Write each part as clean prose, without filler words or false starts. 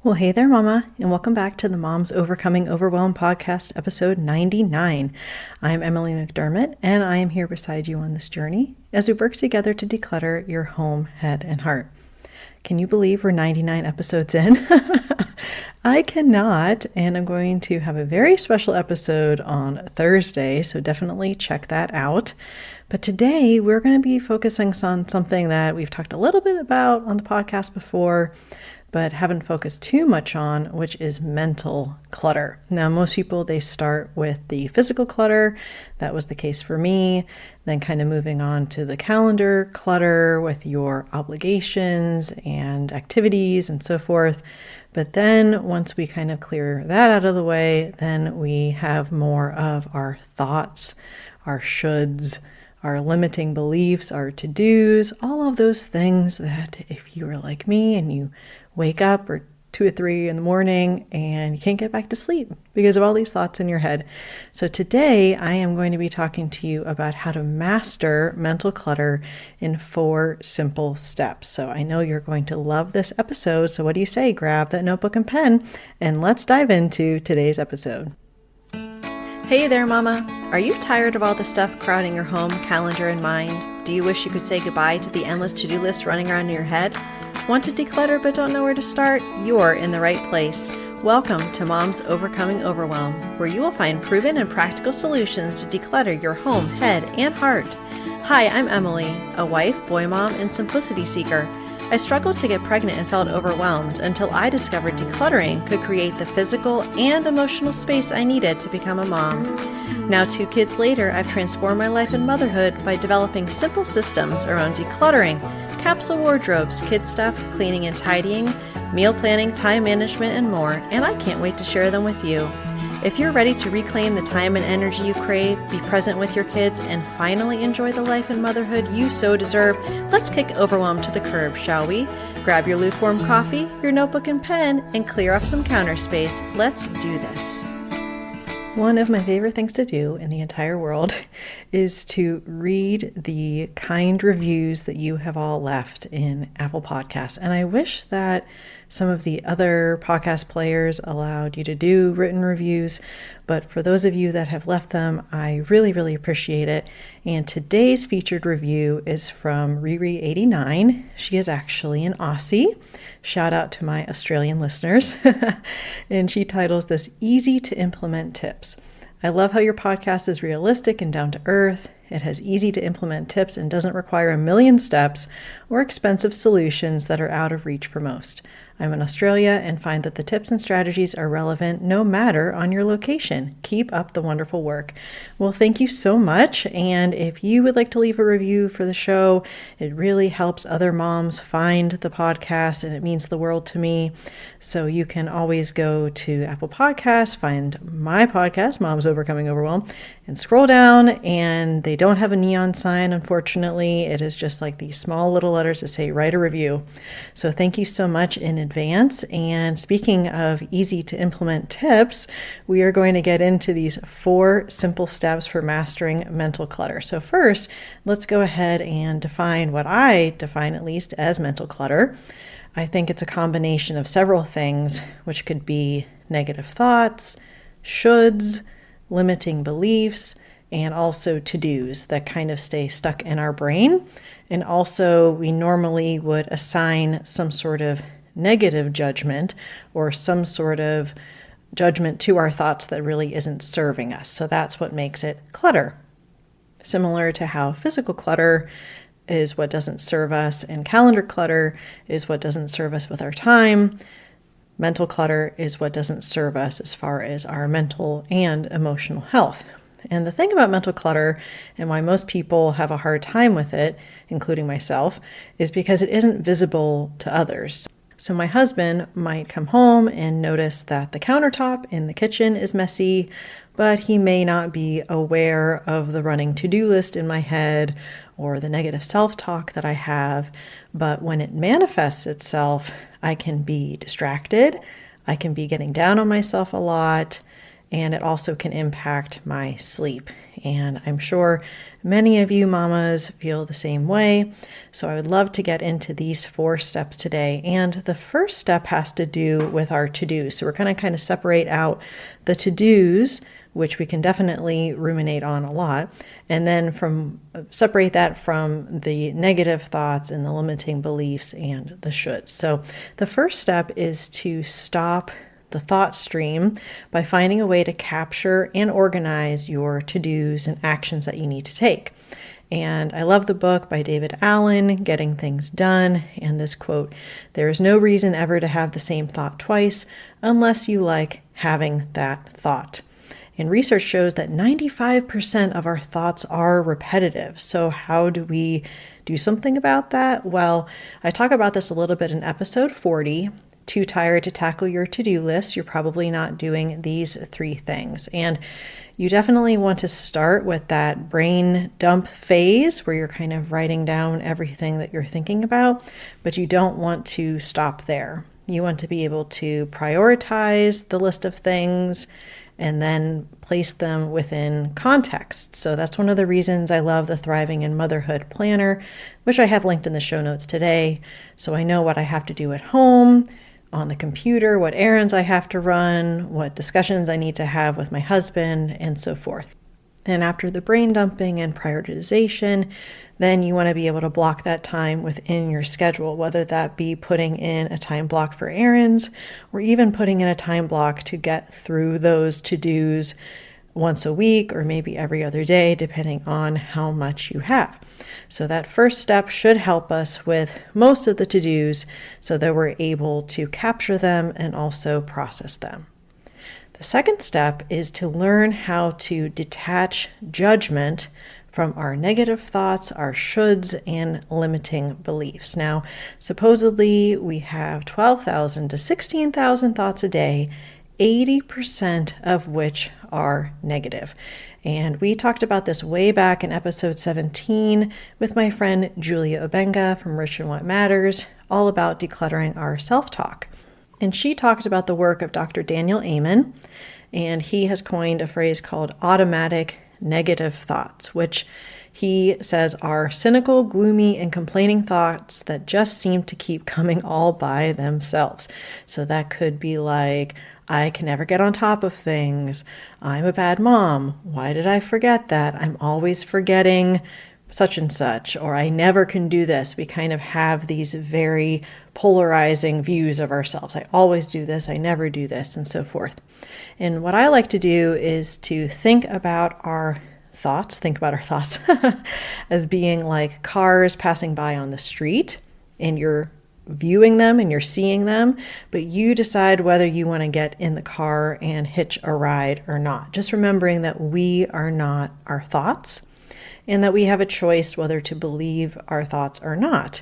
Well, hey there, Mama, and welcome back to the Moms Overcoming Overwhelm podcast, episode 99. I'm Emily McDermott, and I am here beside you on this journey as we work together to declutter your home, head, and heart. Can you believe we're 99 episodes in? I cannot, and I'm going to have a very special episode on Thursday, so definitely check that out. But today we're going to be focusing on something that we've talked a little bit about on the podcast before, but haven't focused too much on, which is mental clutter. Now, most people, they start with the physical clutter. That was the case for me. Then kind of moving on to the calendar clutter with your obligations and activities and so forth. But then once we kind of clear that out of the way, then we have more of our thoughts, our shoulds, our limiting beliefs, our to-dos, all of those things that if you are like me and you wake up or 2 or 3 in the morning and you can't get back to sleep because of all these thoughts in your head. So today I am going to be talking to you about how to master mental clutter in 4 simple steps. So I know you're going to love this episode. So what do you say? Grab that notebook and pen and let's dive into today's episode. Hey there, Mama. Are you tired of all the stuff crowding your home, calendar, and mind? Do you wish you could say goodbye to the endless to-do list running around in your head? Want to declutter but don't know where to start? You're in the right place. Welcome to Moms Overcoming Overwhelm, where you will find proven and practical solutions to declutter your home, head, and heart. Hi, I'm Emily, a wife, boy mom, and simplicity seeker. I struggled to get pregnant and felt overwhelmed until I discovered decluttering could create the physical and emotional space I needed to become a mom. Now, 2 kids later, I've transformed my life in motherhood by developing simple systems around decluttering, capsule wardrobes, kid stuff, cleaning and tidying, meal planning, time management, and more, and I can't wait to share them with you. If you're ready to reclaim the time and energy you crave, be present with your kids, and finally enjoy the life and motherhood you so deserve, let's kick overwhelm to the curb, shall we? Grab your lukewarm coffee, your notebook and pen, and clear off some counter space. Let's do this. One of my favorite things to do in the entire world is to read the kind reviews that you have all left in Apple Podcasts. And I wish that some of the other podcast players allowed you to do written reviews. But for those of you that have left them, I really, really appreciate it. And today's featured review is from Riri89. She is actually an Aussie. Shout out to my Australian listeners. And she titles this Easy to Implement Tips. I love how your podcast is realistic and down to earth. It has easy to implement tips and doesn't require a million steps or expensive solutions that are out of reach for most. I'm in Australia and find that the tips and strategies are relevant no matter on your location. Keep up the wonderful work. Well, thank you so much. And if you would like to leave a review for the show, it really helps other moms find the podcast and it means the world to me. So you can always go to Apple Podcasts, find my podcast, Moms Overcoming Overwhelm, and scroll down, and they don't have a neon sign, unfortunately. It is just like these small little letters that say write a review. So thank you so much in advance. And speaking of easy to implement tips, we are going to get into these 4 simple steps for mastering mental clutter. So first, let's go ahead and define what I define at least as mental clutter. I think it's a combination of several things, which could be negative thoughts, shoulds, limiting beliefs, and also to-dos that kind of stay stuck in our brain. And also we normally would assign some sort of negative judgment or some sort of judgment to our thoughts that really isn't serving us. So that's what makes it clutter. Similar to how physical clutter is what doesn't serve us and calendar clutter is what doesn't serve us with our time. Mental clutter is what doesn't serve us as far as our mental and emotional health. And the thing about mental clutter and why most people have a hard time with it, including myself, is because it isn't visible to others. So my husband might come home and notice that the countertop in the kitchen is messy, but he may not be aware of the running to-do list in my head or the negative self-talk that I have. But when it manifests itself, I can be distracted. I can be getting down on myself a lot. and it also can impact my sleep. And I'm sure many of you mamas feel the same way. So I would love to get into these 4 steps today. And the first step has to do with our to-dos. So we're going to kind of separate out the to-dos, which we can definitely ruminate on a lot, and then separate that from the negative thoughts and the limiting beliefs and the shoulds. So the first step is to stop the thought stream by finding a way to capture and organize your to-dos and actions that you need to take. And I love the book by David Allen, Getting Things Done, and this quote, "There is no reason ever to have the same thought twice unless you like having that thought." And research shows that 95% of our thoughts are repetitive. So how do we do something about that? Well, I talk about this a little bit in episode 40, Too Tired to Tackle Your To-Do List. You're probably not doing these 3 things. And you definitely want to start with that brain dump phase where you're kind of writing down everything that you're thinking about, but you don't want to stop there. You want to be able to prioritize the list of things and then place them within context. So that's one of the reasons I love the Thriving in Motherhood planner, which I have linked in the show notes today. So I know what I have to do at home, on the computer, what errands I have to run, what discussions I need to have with my husband, and so forth. And after the brain dumping and prioritization, then you want to be able to block that time within your schedule, whether that be putting in a time block for errands or even putting in a time block to get through those to-dos once a week or maybe every other day, depending on how much you have. So that first step should help us with most of the to-dos so that we're able to capture them and also process them. The second step is to learn how to detach judgment from our negative thoughts, our shoulds, and limiting beliefs. Now, supposedly we have 12,000 to 16,000 thoughts a day, 80% of which are negative. And we talked about this way back in episode 17 with my friend Julia Obenga from Rich and What Matters, all about decluttering our self-talk. And she talked about the work of Dr. Daniel Amen, and he has coined a phrase called automatic negative thoughts, which he says are cynical, gloomy, and complaining thoughts that just seem to keep coming all by themselves. So that could be like, I can never get on top of things. I'm a bad mom. Why did I forget that? I'm always forgetting such and such, or I never can do this. We kind of have these very polarizing views of ourselves. I always do this, I never do this, and so forth. And what I like to do is to think about our thoughts as being like cars passing by on the street, and you're viewing them and you're seeing them, but you decide whether you want to get in the car and hitch a ride or not. Just remembering that we are not our thoughts, and that we have a choice whether to believe our thoughts or not.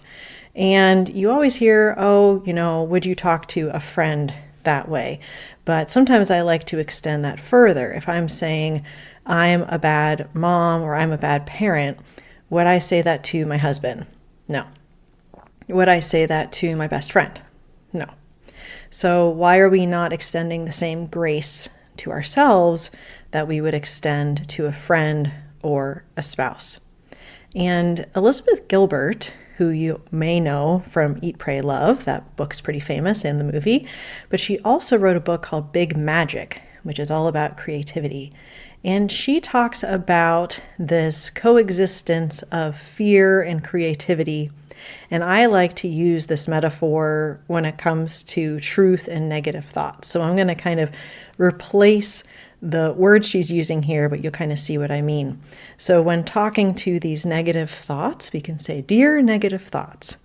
And you always hear, would you talk to a friend that way? But sometimes I like to extend that further. If I'm saying I'm a bad mom or I'm a bad parent, would I say that to my husband? No. Would I say that to my best friend? No. So why are we not extending the same grace to ourselves that we would extend to a friend or a spouse? And Elizabeth Gilbert, who you may know from Eat, Pray, Love, that book's pretty famous in the movie, but she also wrote a book called Big Magic, which is all about creativity. And she talks about this coexistence of fear and creativity. And I like to use this metaphor when it comes to truth and negative thoughts. So I'm going to kind of replace the words she's using here, but you'll kind of see what I mean. So when talking to these negative thoughts, we can say, "Dear negative thoughts,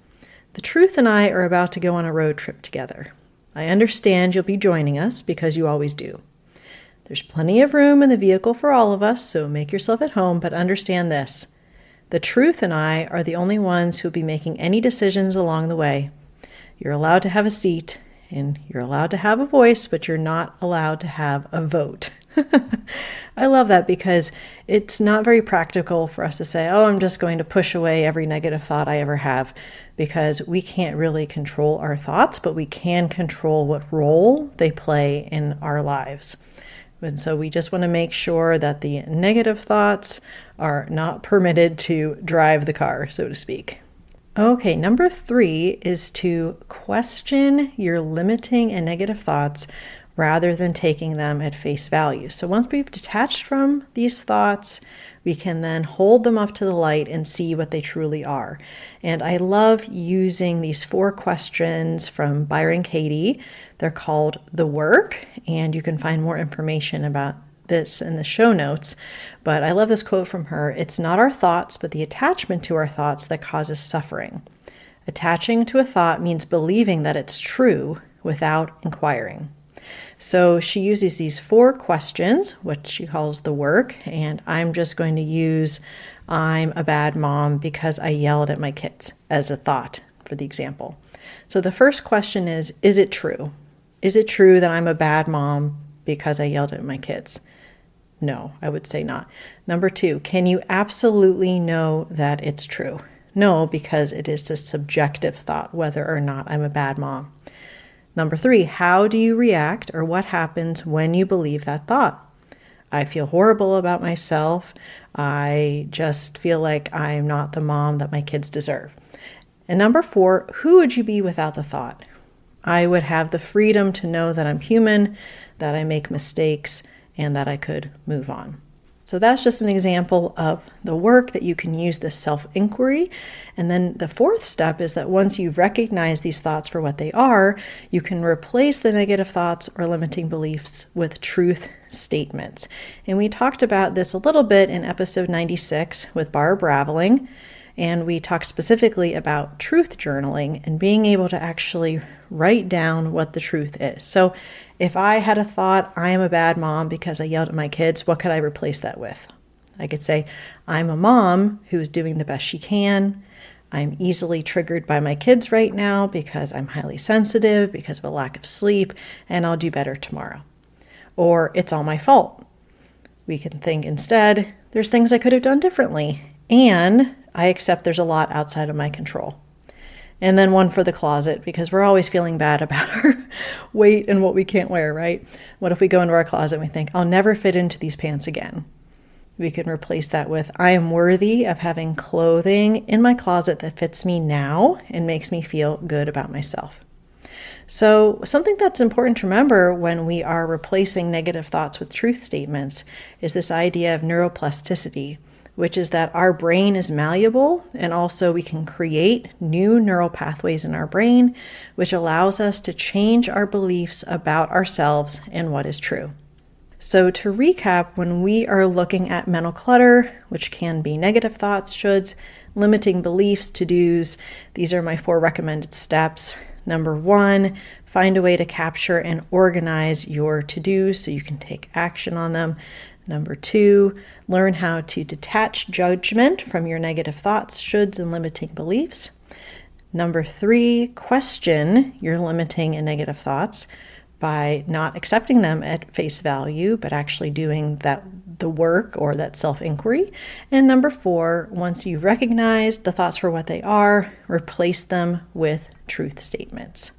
the truth and I are about to go on a road trip together. I understand you'll be joining us because you always do. There's plenty of room in the vehicle for all of us, so make yourself at home, but understand this. The truth and I are the only ones who'll be making any decisions along the way. You're allowed to have a seat, and you're allowed to have a voice, but you're not allowed to have a vote." I love that because it's not very practical for us to say, I'm just going to push away every negative thought I ever have, because we can't really control our thoughts, but we can control what role they play in our lives. And so we just want to make sure that the negative thoughts are not permitted to drive the car, so to speak. Okay, number 3 is to question your limiting and negative thoughts rather than taking them at face value. So once we've detached from these thoughts, we can then hold them up to the light and see what they truly are. And I love using these 4 questions from Byron Katie. They're called The Work, and you can find more information about this in the show notes, but I love this quote from her. It's not our thoughts, but the attachment to our thoughts that causes suffering. Attaching to a thought means believing that it's true without inquiring. So she uses these 4 questions, what she calls the work, and I'm just going to use I'm a bad mom because I yelled at my kids as a thought for the example. So the first question is it true? Is it true that I'm a bad mom because I yelled at my kids? No, I would say not. Number 2, can you absolutely know that it's true? No, because it is a subjective thought, whether or not I'm a bad mom. Number 3, how do you react or what happens when you believe that thought? I feel horrible about myself. I just feel like I'm not the mom that my kids deserve. And number 4, who would you be without the thought? I would have the freedom to know that I'm human, that I make mistakes, and that I could move on. So that's just an example of the work that you can use this self-inquiry. And then the 4th step is that once you've recognized these thoughts for what they are, you can replace the negative thoughts or limiting beliefs with truth statements. And we talked about this a little bit in episode 96 with Barb Raveling. And we talked specifically about truth journaling and being able to actually write down what the truth is. So if I had a thought, I am a bad mom because I yelled at my kids, what could I replace that with? I could say, I'm a mom who's doing the best she can. I'm easily triggered by my kids right now because I'm highly sensitive, because of a lack of sleep, and I'll do better tomorrow. Or it's all my fault. We can think instead, there's things I could have done differently, and I accept there's a lot outside of my control. And then one for the closet, because we're always feeling bad about our weight and what we can't wear, right? What if we go into our closet and we think, I'll never fit into these pants again? We can replace that with, I am worthy of having clothing in my closet that fits me now and makes me feel good about myself. So something that's important to remember when we are replacing negative thoughts with truth statements is this idea of neuroplasticity, which is that our brain is malleable, and also we can create new neural pathways in our brain, which allows us to change our beliefs about ourselves and what is true. So to recap, when we are looking at mental clutter, which can be negative thoughts, shoulds, limiting beliefs, to-dos, these are my 4 recommended steps. Number 1, find a way to capture and organize your to-dos so you can take action on them. Number 2, learn how to detach judgment from your negative thoughts, shoulds, and limiting beliefs. Number 3, question your limiting and negative thoughts by not accepting them at face value, but actually doing the work or that self-inquiry. And number 4, once you've recognized the thoughts for what they are, replace them with truth statements.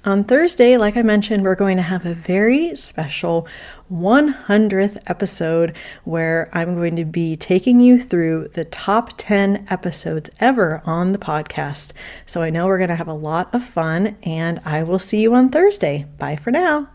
On Thursday, like I mentioned, we're going to have a very special 100th episode where I'm going to be taking you through the top 10 episodes ever on the podcast. So I know we're going to have a lot of fun, and I will see you on Thursday. Bye for now.